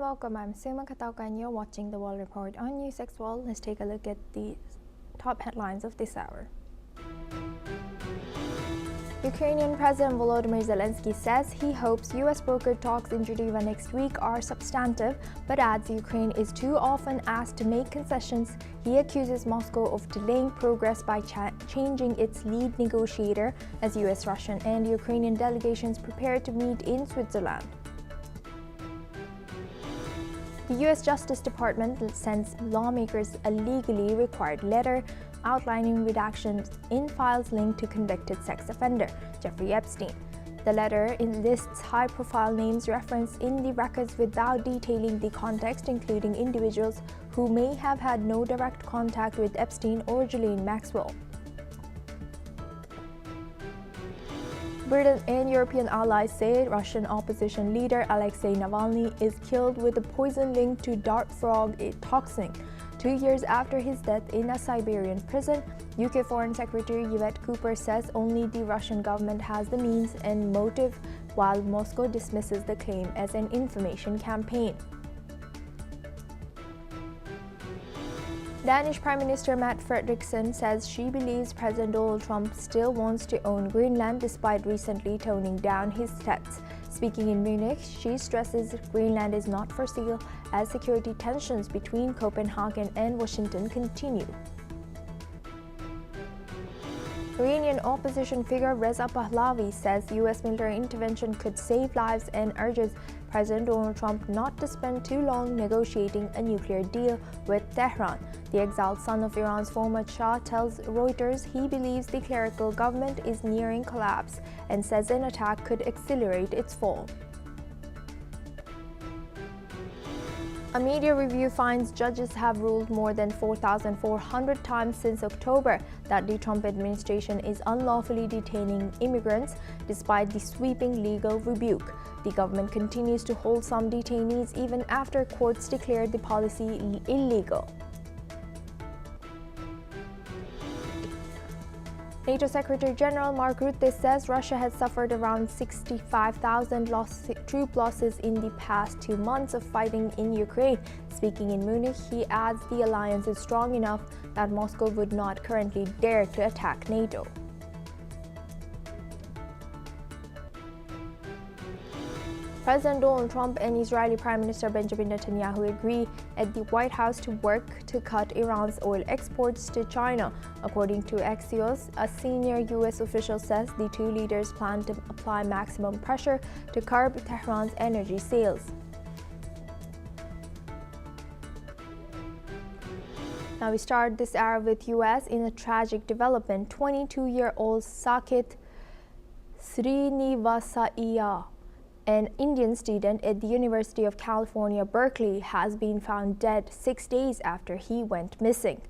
Welcome, I'm Suma Katauka and you're watching the World Report on NewsX World. Let's take a look at the top headlines of this hour. Ukrainian President Volodymyr Zelensky says he hopes US-brokered talks in Geneva next week are substantive, but adds Ukraine is too often asked to make concessions. He accuses Moscow of delaying progress by changing its lead negotiator as US, Russian, and Ukrainian delegations prepare to meet in Switzerland. The U.S. Justice Department sends lawmakers a legally required letter outlining redactions in files linked to convicted sex offender Jeffrey Epstein. The letter lists high-profile names referenced in the records without detailing the context, including individuals who may have had no direct contact with Epstein or Ghislaine Maxwell. Britain and European allies say Russian opposition leader Alexei Navalny is killed with a poison linked to dart frog toxin. 2 years after his death in a Siberian prison, UK Foreign Secretary Yvette Cooper says only the Russian government has the means and motive, while Moscow dismisses the claim as an information campaign. Danish Prime Minister Mette Frederiksen says she believes President Donald Trump still wants to own Greenland despite recently toning down his threats. Speaking in Munich, she stresses Greenland is not for sale as security tensions between Copenhagen and Washington continue. Iranian opposition figure Reza Pahlavi says U.S. military intervention could save lives and urges President Donald Trump not to spend too long negotiating a nuclear deal with Tehran. The exiled son of Iran's former Shah tells Reuters he believes the clerical government is nearing collapse and says an attack could accelerate its fall. A media review finds judges have ruled more than 4,400 times since October that the Trump administration is unlawfully detaining immigrants despite the sweeping legal rebuke. The government continues to hold some detainees even after courts declared the policy illegal. NATO Secretary General Mark Rutte says Russia has suffered around 65,000 troop losses in the past 2 months of fighting in Ukraine. Speaking in Munich, he adds the alliance is strong enough that Moscow would not currently dare to attack NATO. President Donald Trump and Israeli Prime Minister Benjamin Netanyahu agree at the White House to work to cut Iran's oil exports to China. According to Axios, a senior U.S. official says the two leaders plan to apply maximum pressure to curb Tehran's energy sales. Now we start this hour with U.S. in a tragic development. 22-year-old Sakit Srinivasaiah, an Indian student at the University of California, Berkeley, has been found dead 6 days after he went missing.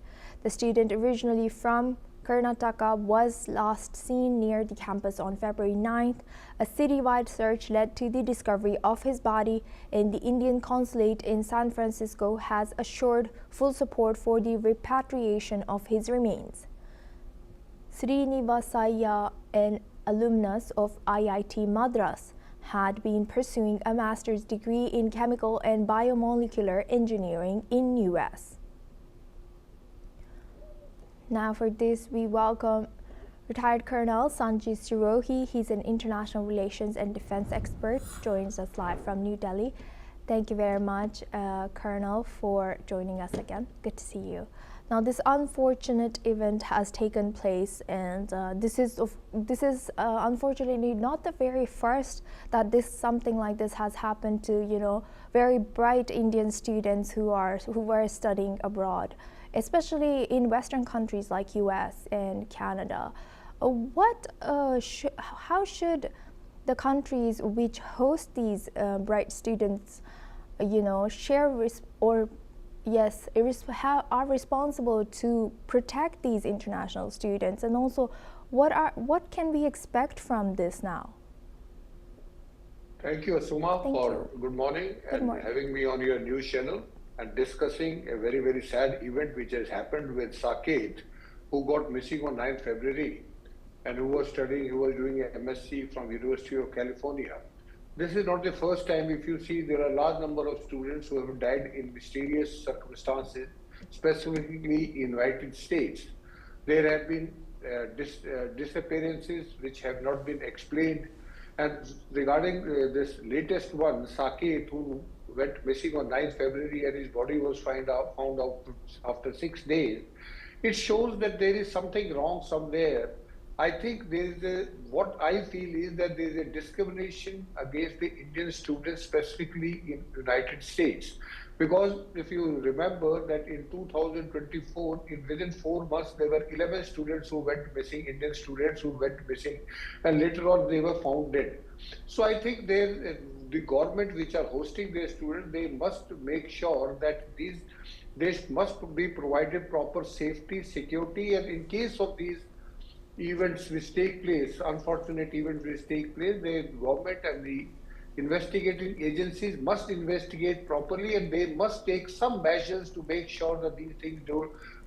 The student, originally from Karnataka, was last seen near the campus on February 9th. A citywide search led to the discovery of his body, and the Indian consulate in San Francisco has assured full support for the repatriation of his remains. Srinivasaiah, an alumnus of IIT Madras, had been pursuing a master's degree in chemical and biomolecular engineering in U.S. Now for this, we welcome retired Colonel Sanjay Sirohi. He's an international relations and defense expert, joins us live from New Delhi. Thank you very much, Colonel, for joining us again. Good to see you. Now, this unfortunate event has taken place, and this is unfortunately not the very first that something like this has happened to very bright Indian students who were studying abroad, especially in Western countries like U.S. and Canada. How should the countries which host these bright students, share are responsible to protect these international students, and also what can we expect from this now? Thank you, Asuma, good morning and having me on your news channel and discussing a very, very sad event which has happened with Saket, who got missing on 9th February and who was doing a MSc from University of California. this is not the first time. If you see, there are a large number of students who have died in mysterious circumstances, specifically in United States. There have been disappearances which have not been explained. And regarding this latest one, Saket, who went missing on 9th February and his body was found out after 6 days, it shows that there is something wrong somewhere. I think what I feel is that there is a discrimination against the Indian students, specifically in United States. Because if you remember that in 2024, within 4 months, there were 11 students who went missing, Indian students who went missing, and later on they were found dead. So I think the government which are hosting their students, they must make sure that they must be provided proper safety, security, and in case of these events which take place, unfortunate events which take place, the government and the investigating agencies must investigate properly, and they must take some measures to make sure that these things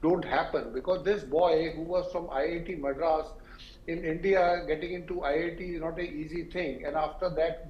don't happen. Because this boy who was from IIT Madras in India, getting into IIT is not an easy thing. And after that,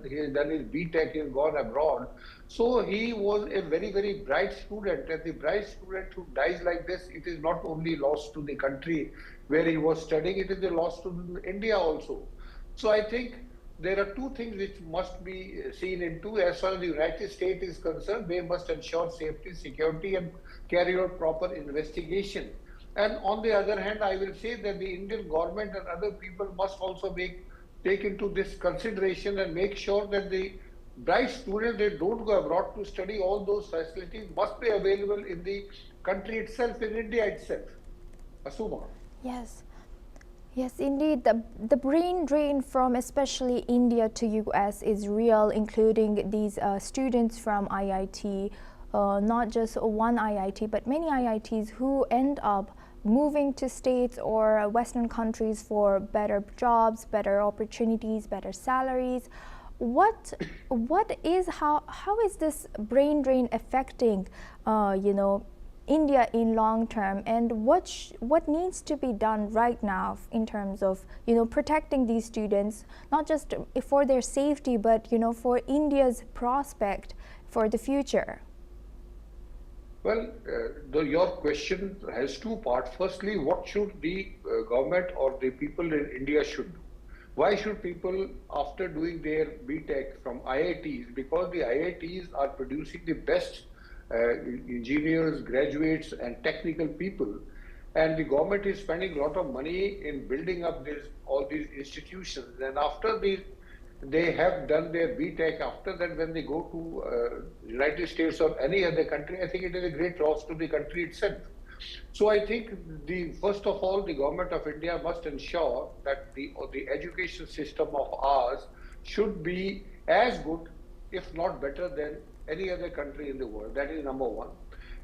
he has done his BTech, he has gone abroad. So he was a very, very bright student. And the bright student who dies like this, it is not only loss to the country where he was studying, it is a loss to India also. So I think there are two things which must be seen into. As far as the United States is concerned, they must ensure safety, security, and carry out proper investigation. And on the other hand, I will say that the Indian government and other people must also take into this consideration and make sure that the bright students, they don't go abroad to study. All those facilities must be available in the country itself, in India itself. Asuma. Yes. Yes, indeed. The brain drain from especially India to US is real, including these students from IIT, not just one IIT, but many IITs who end up moving to states or Western countries for better jobs, better opportunities, better salaries. How is this brain drain affecting, India in long term, and what needs to be done right now in terms of protecting these students, not just for their safety, but for India's prospect for the future? Well, your question has two parts. Firstly, what should the government or the people in India should do? Why should people, after doing their BTech from IITs, because the IITs are producing the best engineers, graduates, and technical people, and the government is spending a lot of money in building up all these institutions. And after they have done their BTech, after that, when they go to United States or any other country, I think it is a great loss to the country itself. So I think first of all, the government of India must ensure that the education system of ours should be as good, if not better, than any other country in the world. That is number one.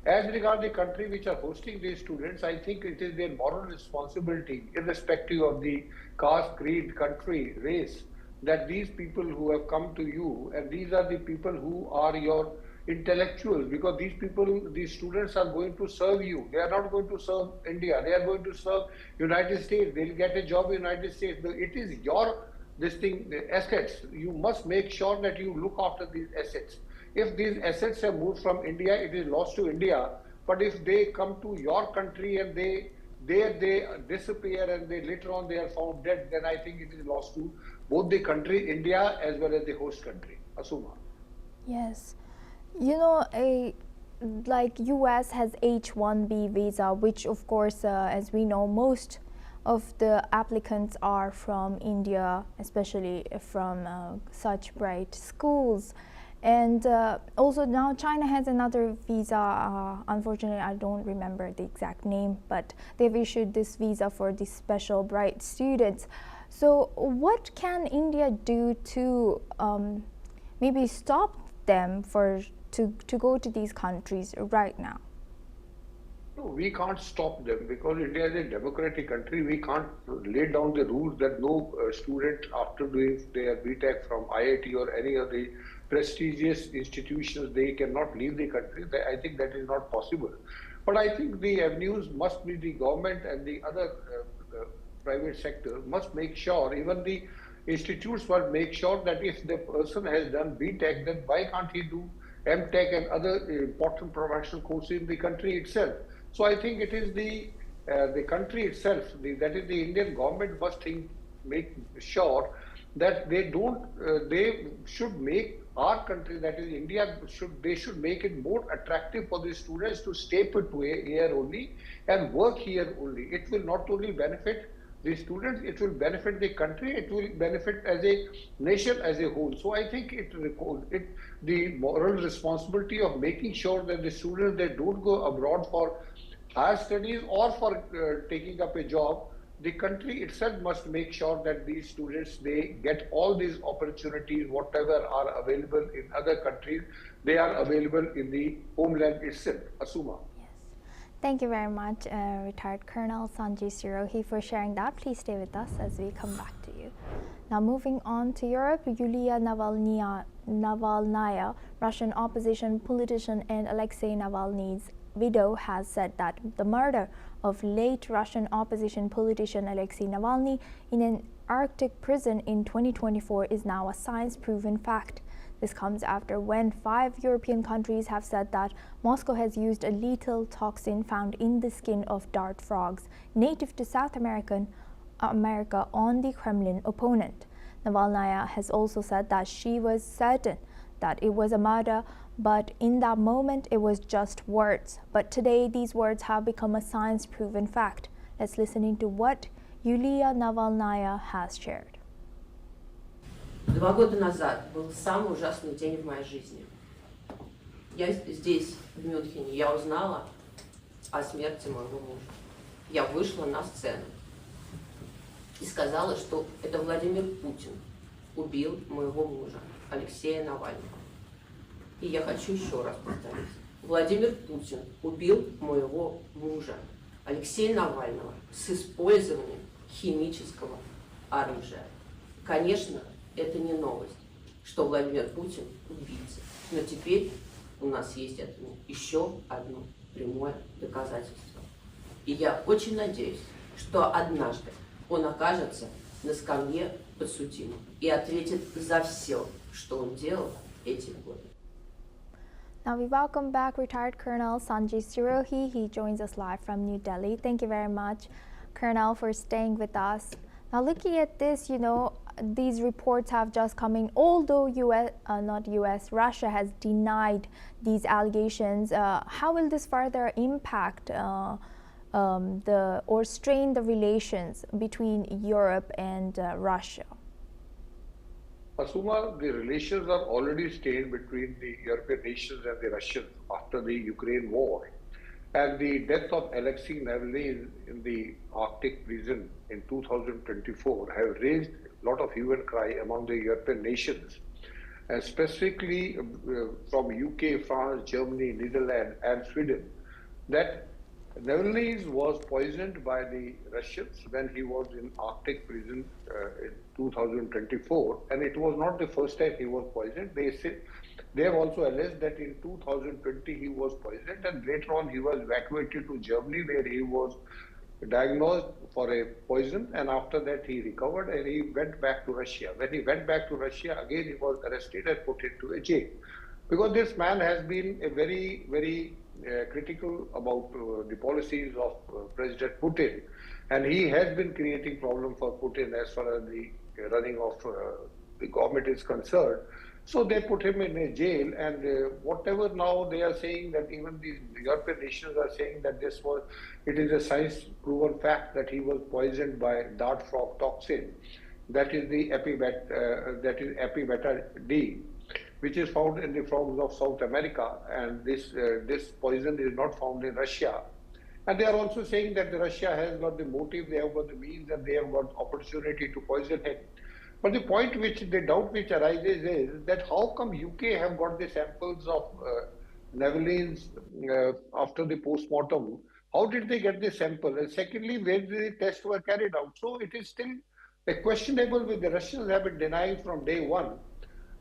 As regards the country which are hosting these students, I think it is their moral responsibility, irrespective of the caste, creed, country, race, that these people who have come to you, and these are the people who are your intellectuals, because these students are going to serve you. They are not going to serve India. They are going to serve United States. They'll get a job in United States. It is your assets. You must make sure that you look after these assets. If these assets have moved from India, it is lost to India. But if they come to your country and they disappear and later on they are found dead, then I think it is lost to both the country, India, as well as the host country. Asuma. Yes. Like US has H-1B visa, which of course, as we know, most of the applicants are from India, especially from such bright schools. And also now China has another visa. Unfortunately, I don't remember the exact name, but they've issued this visa for these special bright students. So what can India do to maybe stop them to go to these countries right now? No, we can't stop them because India is a democratic country. We can't lay down the rules that no student after doing their BTech from IIT or any of the prestigious institutions, they cannot leave the country. I think that is not possible. But I think the avenues must be the government and the other private sector must make sure, even the institutes must make sure that if the person has done BTech, then why can't he do MTech and other important professional courses in the country itself? So I think it is the country itself, that is the Indian government must make sure that they should make our country, that is India, they should make it more attractive for the students to stay put here only and work here only. It will not only benefit the students, it will benefit the country, it will benefit as a nation as a whole. So I think the moral responsibility of making sure that the students, they don't go abroad for higher studies or for taking up a job. The country itself must make sure that these students, they get all these opportunities, whatever are available in other countries, they are available in the homeland itself. Asuma. Yes. Thank you very much, retired Colonel Sanjay Sirohi, for sharing that. Please stay with us as we come back to you. Now, moving on to Europe, Yulia Navalnaya, Russian opposition politician, and Alexei Navalny's widow has said that the murder of late Russian opposition politician Alexei Navalny in an Arctic prison in 2024 is now a science-proven fact. This comes after when 5 European countries have said that Moscow has used a lethal toxin found in the skin of dart frogs native to South America on the Kremlin opponent. Navalnaya has also said that she was certain that it was a murder, but in that moment it was just words. But today these words have become a science-proven fact. Let's listen into what Yulia Navalnaya has shared. 2 года назад был самый ужасный день в моей жизни. Я здесь, в Мюнхене, я узнала о смерти моего мужа. Я вышла на сцену и сказала, что это Владимир Путин убил моего мужа, Алексея Навального. И я хочу еще раз повторить. Владимир Путин убил моего мужа, Алексея Навального, с использованием химического оружия. Конечно, это не новость, что Владимир Путин убийца. Но теперь у нас есть этому еще одно прямое доказательство. И я очень надеюсь, что однажды он окажется на скамье подсудимых и ответит за все, что он делал эти годы. Now we welcome back retired Colonel Sanjay Sirohi. He joins us live from New Delhi. Thank you very much, Colonel, for staying with us. Now looking at this, these reports have just come in, although Russia has denied these allegations. How will this further impact or strain the relations between Europe and Russia? Asuma, the relations are already strained between the European nations and the Russians after the Ukraine war. And the death of Alexei Navalny in the Arctic prison in 2024 have raised a lot of hue and cry among the European nations, and specifically from UK, France, Germany, Netherlands, and Sweden, that Navalny was poisoned by the Russians when he was in Arctic prison in 2024, and it was not the first time he was poisoned. They have also alleged that in 2020 he was poisoned, and later on he was evacuated to Germany, where he was diagnosed for a poison, and after that he recovered and he went back to Russia. When he went back to Russia, again he was arrested and put into a jail. Because this man has been a very, very critical about the policies of President Putin, and he has been creating problem for Putin as far as the running of the government is concerned. So they put him in a jail, and whatever now they are saying, that even the European nations are saying that it is a science-proven fact that he was poisoned by dart frog toxin, that is the epibeta-D, which is found in the frogs of South America, and this poison is not found in Russia. And they are also saying that Russia has got the motive, they have got the means, and they have got opportunity to poison him. But the doubt which arises is that how come UK have got the samples of Navalny's after the post-mortem? How did they get the sample? And secondly, where the tests were carried out? So it is still questionable, with the Russians have been denying from day one.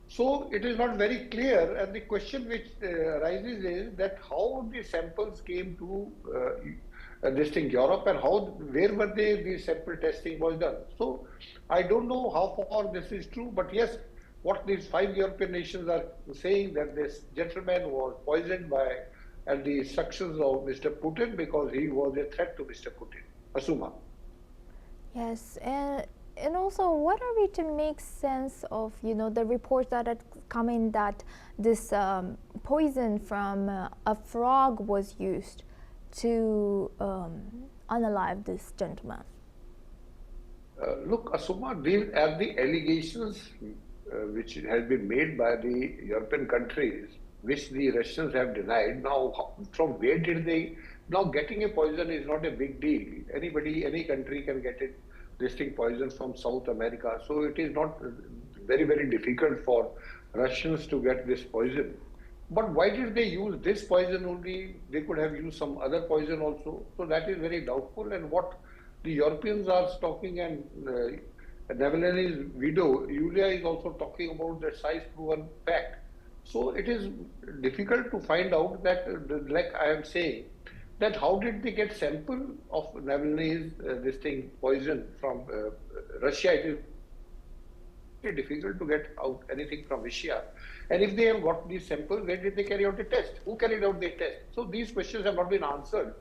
So it is not very clear, and the question which arises is that how the samples came to this thing Europe, and where were they, the sample testing was done. So I don't know how far this is true, but yes, what these 5 European nations are saying, that this gentleman was poisoned by and the instructions of Mr. Putin because he was a threat to Mr. Putin. Asuma. Yes, and also, what are we to make sense of, the reports that had come in that this poison from a frog was used to unalive this gentleman? Look, Asuma, these are the allegations which has been made by the European countries, which the Russians have denied. Now, from where did they? Now, getting a poison is not a big deal. Anybody, any country can get it. This thing poison from South America, so it is not very, very difficult for Russians to get this poison. But why did they use this poison only? They could have used some other poison also. So that is very doubtful. And what the Europeans are talking, and Navalny's widow, Yulia, is also talking about the size-proven fact. So it is difficult to find out that, like I am saying, that how did they get sample of Navalny's this thing poison from Russia? It is very difficult to get out anything from Russia. And if they have got these samples, where did they carry out the test? Who carried out the test? So these questions have not been answered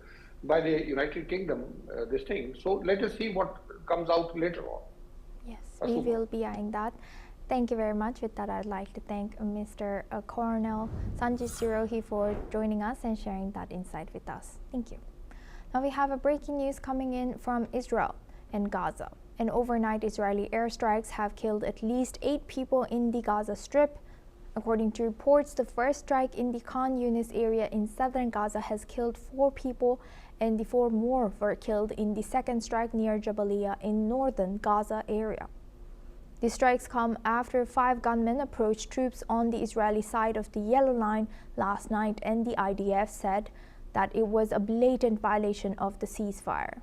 by the United Kingdom, this thing. So let us see what comes out later on. Yes, we will be eyeing that. Thank you very much. With that, I'd like to thank Mr. Colonel Sanjay Sirohi for joining us and sharing that insight with us. Thank you. Now we have a breaking news coming in from Israel and Gaza. An overnight Israeli airstrikes have killed at least 8 people in the Gaza Strip. According to reports, the first strike in the Khan Yunis area in southern Gaza has killed 4 people, and the 4 more were killed in the second strike near Jabalia in northern Gaza area. The strikes come after 5 gunmen approached troops on the Israeli side of the Yellow Line last night, and the IDF said that it was a blatant violation of the ceasefire.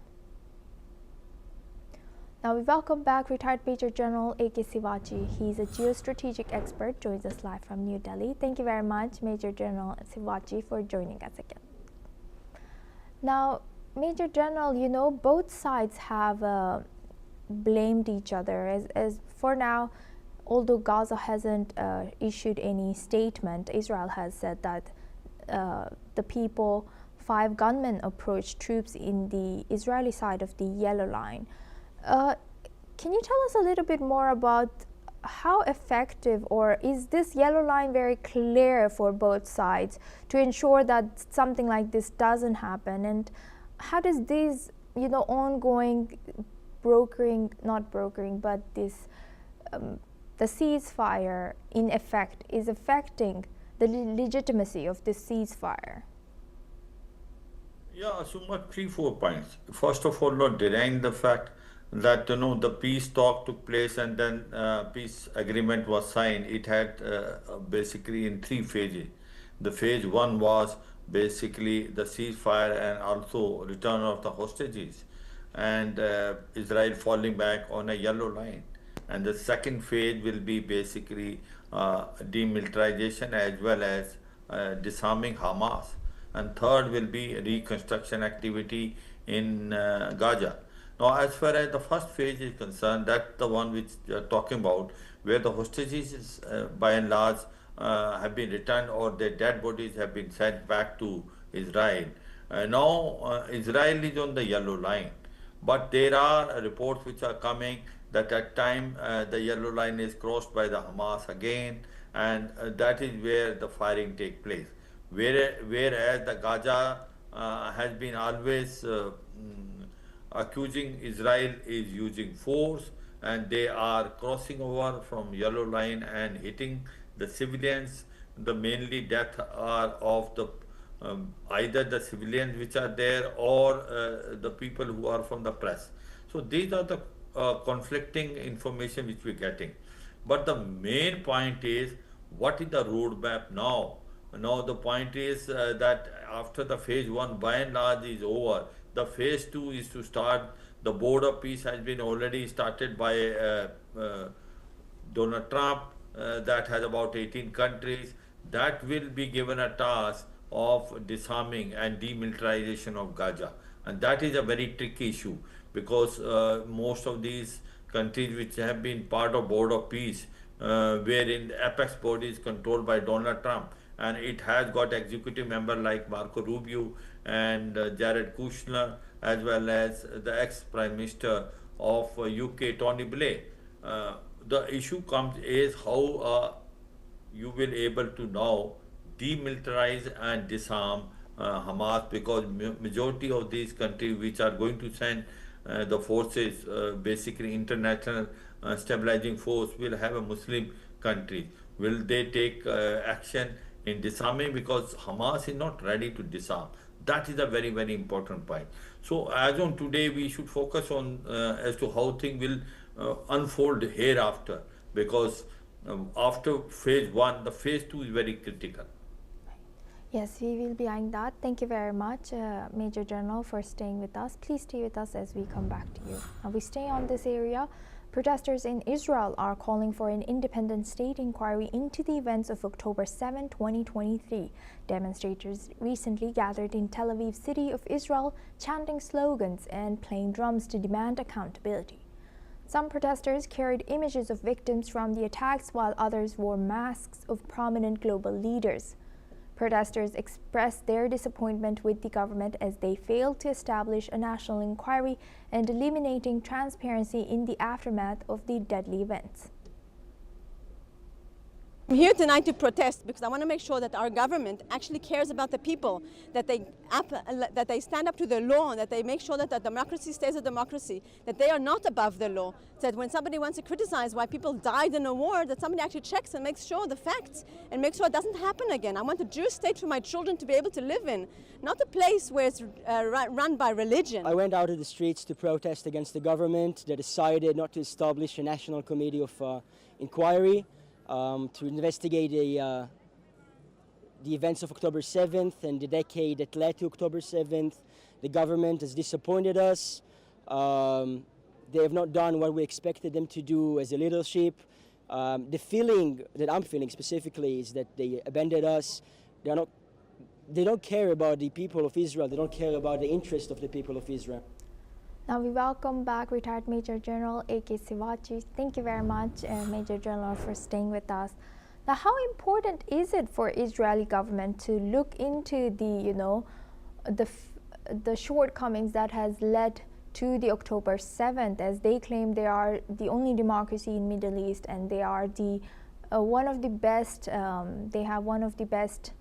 Now we welcome back retired Major General A.K. Sivaji. He's a geostrategic expert, joins us live from New Delhi. Thank you very much, Major General Sivaji, for joining us again. Now, Major General, both sides have blamed each other. As for now, although Gaza hasn't issued any statement, Israel has said that the people, 5 gunmen approached troops in the Israeli side of the Yellow Line. Can you tell us a little bit more about how effective, or is this Yellow Line very clear for both sides to ensure that something like this doesn't happen? And how does this, ongoing but this the ceasefire in effect is affecting the legitimacy of this ceasefire? Yeah, Suma, 3-4 points. First of all, not denying the fact that the peace talk took place and then peace agreement was signed. It had basically in 3 phases. The phase 1 was basically the ceasefire and also return of the hostages, and Israel falling back on a yellow line. And the second phase will be basically demilitarization as well as disarming Hamas. And third will be reconstruction activity in Gaza. Now, as far as the first phase is concerned, that's the one which we are talking about, where the hostages by and large have been returned, or their dead bodies have been sent back to Israel. Now, Israel is on the yellow line, but there are reports which are coming that at time the yellow line is crossed by the Hamas again, and that is where the firing takes place. Whereas the Gaza has been always accusing Israel is using force, and they are crossing over from yellow line and hitting the civilians. The mainly death are of the either the civilians which are there or the people who are from the press. So these are the conflicting information which we're getting. But the main point is, what is the roadmap now? Now the point is that after the phase 1 by and large is over, the phase 2 is to start. The board of peace has been already started by Donald Trump, that has about 18 countries, that will be given a task of disarming and demilitarization of Gaza. And that is a very tricky issue because most of these countries which have been part of Board of Peace, wherein the apex body is controlled by Donald Trump, and it has got executive member like Marco Rubio and Jared Kushner, as well as the ex-Prime Minister of UK, Tony Blair. The issue comes is how you will able to now demilitarize and disarm Hamas, because majority of these countries which are going to send the forces, basically international stabilizing force, will have a Muslim country. Will they take action in disarming? Because Hamas is not ready to disarm. That is a very, very important point. So as on today, we should focus on as to how things will unfold hereafter, because after phase one, the phase two is very critical. Yes, we will be eyeing that. Thank you very much, Major General, for staying with us. Please stay with us as we come back to you. Now we stay on this area. Protesters in Israel are calling for an independent state inquiry into the events of October 7, 2023. Demonstrators recently gathered in Tel Aviv, city of Israel, chanting slogans and playing drums to demand accountability. Some protesters carried images of victims from the attacks, while others wore masks of prominent global leaders. Protesters expressed their disappointment with the government as they failed to establish a national inquiry and eliminating transparency in the aftermath of the deadly events. I'm here tonight to protest because I want to make sure that our government actually cares about the people, that they stand up to the law, and that they make sure that the democracy stays a democracy, that they are not above the law, that when somebody wants to criticize why people died in a war, that somebody actually checks and makes sure the facts and makes sure it doesn't happen again. I want a Jewish state for my children to be able to live in, not a place where it's run by religion. I went out of the streets to protest against the government that decided not to establish a national committee of inquiry to investigate the events of October 7th and the decade that led to October 7th. The government has disappointed us. They have not done what we expected them to do as a leadership. The feeling that I'm feeling specifically is that they abandoned us. They don't care about the people of Israel. They don't care about the interest of the people of Israel. Now we welcome back retired Major General A.K. Sivachi. Thank you very much, Major General, for staying with us. Now, how important is it for Israeli government to look into the shortcomings that has led to the October 7th, as they claim they are the only democracy in Middle East and they are the one of the best. They have one of the best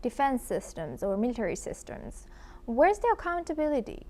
defense systems or military systems. Where's the accountability?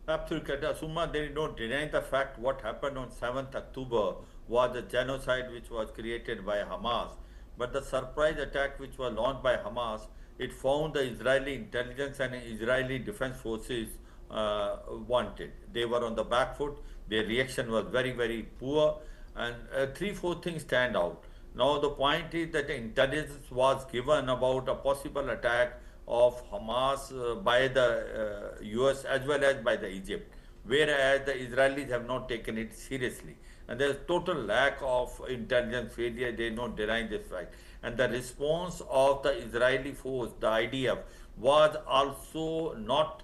Absolutely, Summa, there is no denying the fact what happened on 7th October was a genocide which was created by Hamas. But the surprise attack which was launched by Hamas, it found the Israeli intelligence and Israeli defense forces wanted. They were on the back foot. Their reaction was very, very poor. And 3-4 things stand out. Now the point is that the intelligence was given about a possible attack of Hamas by the US as well as by the Egypt, whereas the Israelis have not taken it seriously. And there is total lack of intelligence failure. They are not denying this fact. And the response of the Israeli force, the IDF, was also not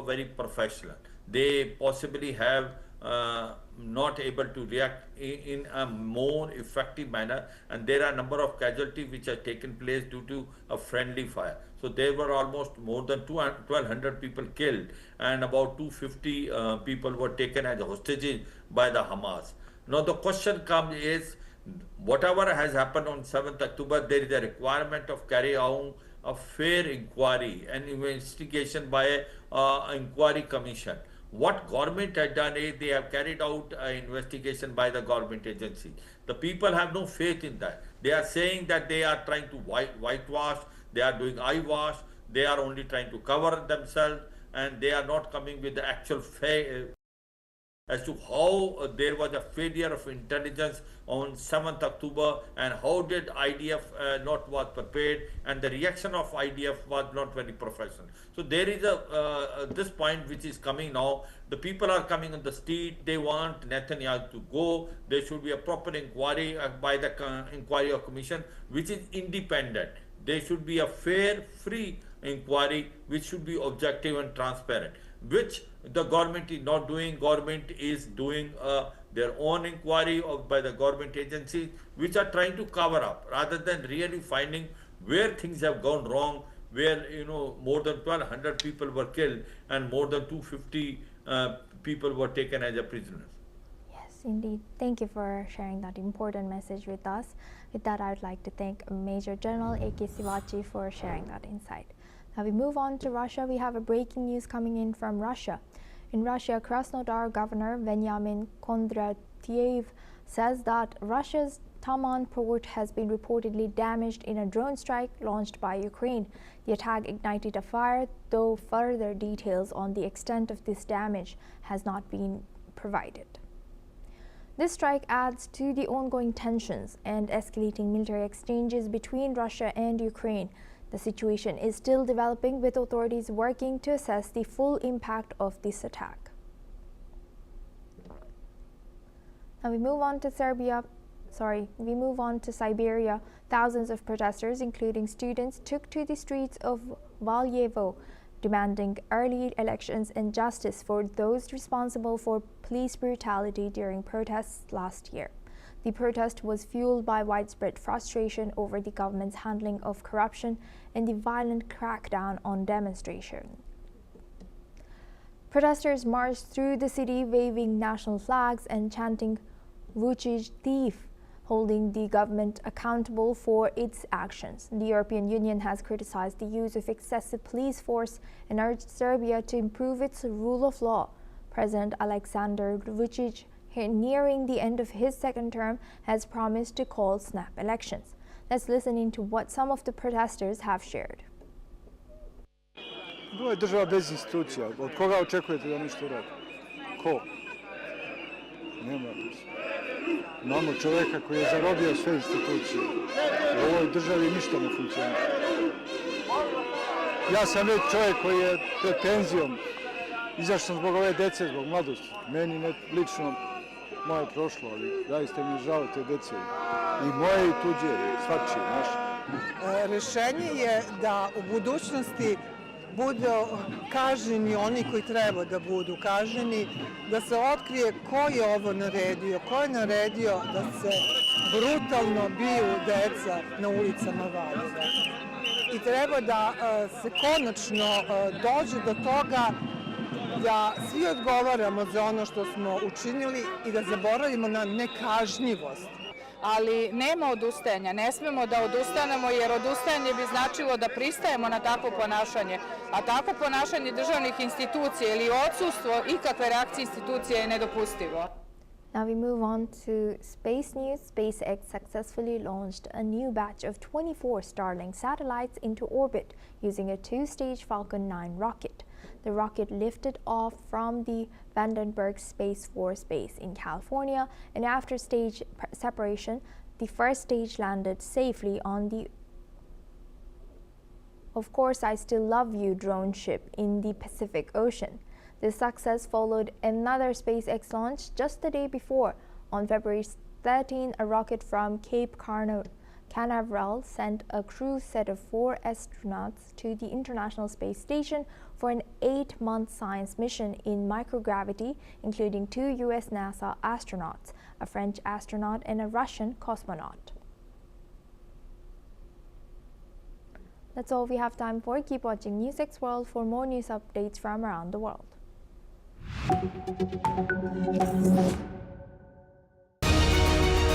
very professional. They possibly have not able to react in a more effective manner, and there are a number of casualties which have taken place due to a friendly fire. So there were almost more than 1,200 people killed, and about 250 people were taken as hostages by the Hamas. Now the question comes is, whatever has happened on 7th October, there is a requirement of carry out a fair inquiry and investigation by an inquiry commission. What government has done is they have carried out an investigation by the government agency. The people have no faith in that. They are saying that they are trying to whitewash, they are doing eyewash, they are only trying to cover themselves, and they are not coming with the actual as to how there was a failure of intelligence on 7th October and how did IDF not was prepared, and the reaction of IDF was not very professional. So there is this point which is coming now. The people are coming on the street. They want Netanyahu to go. There should be a proper inquiry by the inquiry commission which is independent. There should be a fair, free inquiry which should be objective and transparent, which the government is not doing. Government is doing their own inquiry by the government agencies which are trying to cover up rather than really finding where things have gone wrong, where more than 1,200 people were killed and more than 250 people were taken as a prisoners. Yes, indeed. Thank you for sharing that important message with us. With that, I would like to thank Major General A.K. Sivachi for sharing that insight. Now we move on to Russia. We have a breaking news coming in from Russia. In Russia, Krasnodar Governor Veniamin Kondratiev says that Russia's Taman port has been reportedly damaged in a drone strike launched by Ukraine. The attack ignited a fire, though further details on the extent of this damage has not been provided. This strike adds to the ongoing tensions and escalating military exchanges between Russia and Ukraine. The situation is still developing, with authorities working to assess the full impact of this attack. Now we move on to Siberia. Thousands of protesters, including students, took to the streets of Valyevo, demanding early elections and justice for those responsible for police brutality during protests last year. The protest was fueled by widespread frustration over the government's handling of corruption and the violent crackdown on demonstrations. Protesters marched through the city waving national flags and chanting "Vucic thief," holding the government accountable for its actions. The European Union has criticized the use of excessive police force and urged Serbia to improve its rule of law. President Alexander Vucic, nearing the end of his second term, has promised to call snap elections. Let's listen into what some of the protesters have shared. Ovo je država bez institucija. Od koga očekujete da nešto radi? Ko? Nema. Imamo čoveka koji je zarobio sve institucije. U ovoj državi ništa ne funkcioniše. Ja sam već čovjek koji je pred penzijom. Izašao sam zbog ove dece, zbog mladosti. Meni ne lično moje prošlo, ali zaista mi žao te dece. I moje i tuđe, svačije, naše. Rešenje je da u budućnosti budu kažnjeni oni koji treba da budu kažnjeni, da se otkrije ko je ovo naredio, ko je naredio da se brutalno biju deca na ulicama Valjeva. I treba da se konačno dođe do toga da svi odgovaramo za ono što smo učinili i da zaboravimo na nekažnjivost. Ali nema odustajanja, ne smemo da odustanemo jer odustajanje bi značilo da pristajemo na takvo ponašanje, a takvo ponašanje državnih institucija ili odsustvo ikakve reakcije institucija je nedopustivo. Now we move on to space news. SpaceX successfully launched a new batch of 24 Starlink satellites into orbit using a two-stage Falcon 9 rocket. The rocket lifted off from the Vandenberg Space Force Base in California, and after stage separation, the first stage landed safely on the "Of Course I Still Love You" drone ship in the Pacific Ocean. This success followed another SpaceX launch just the day before. On February 13, a rocket from Cape Canaveral sent a crew set of 4 astronauts to the International Space Station for an 8-month science mission in microgravity, including 2 U.S. NASA astronauts, a French astronaut and a Russian cosmonaut. That's all we have time for. Keep watching News X World for more news updates from around the world.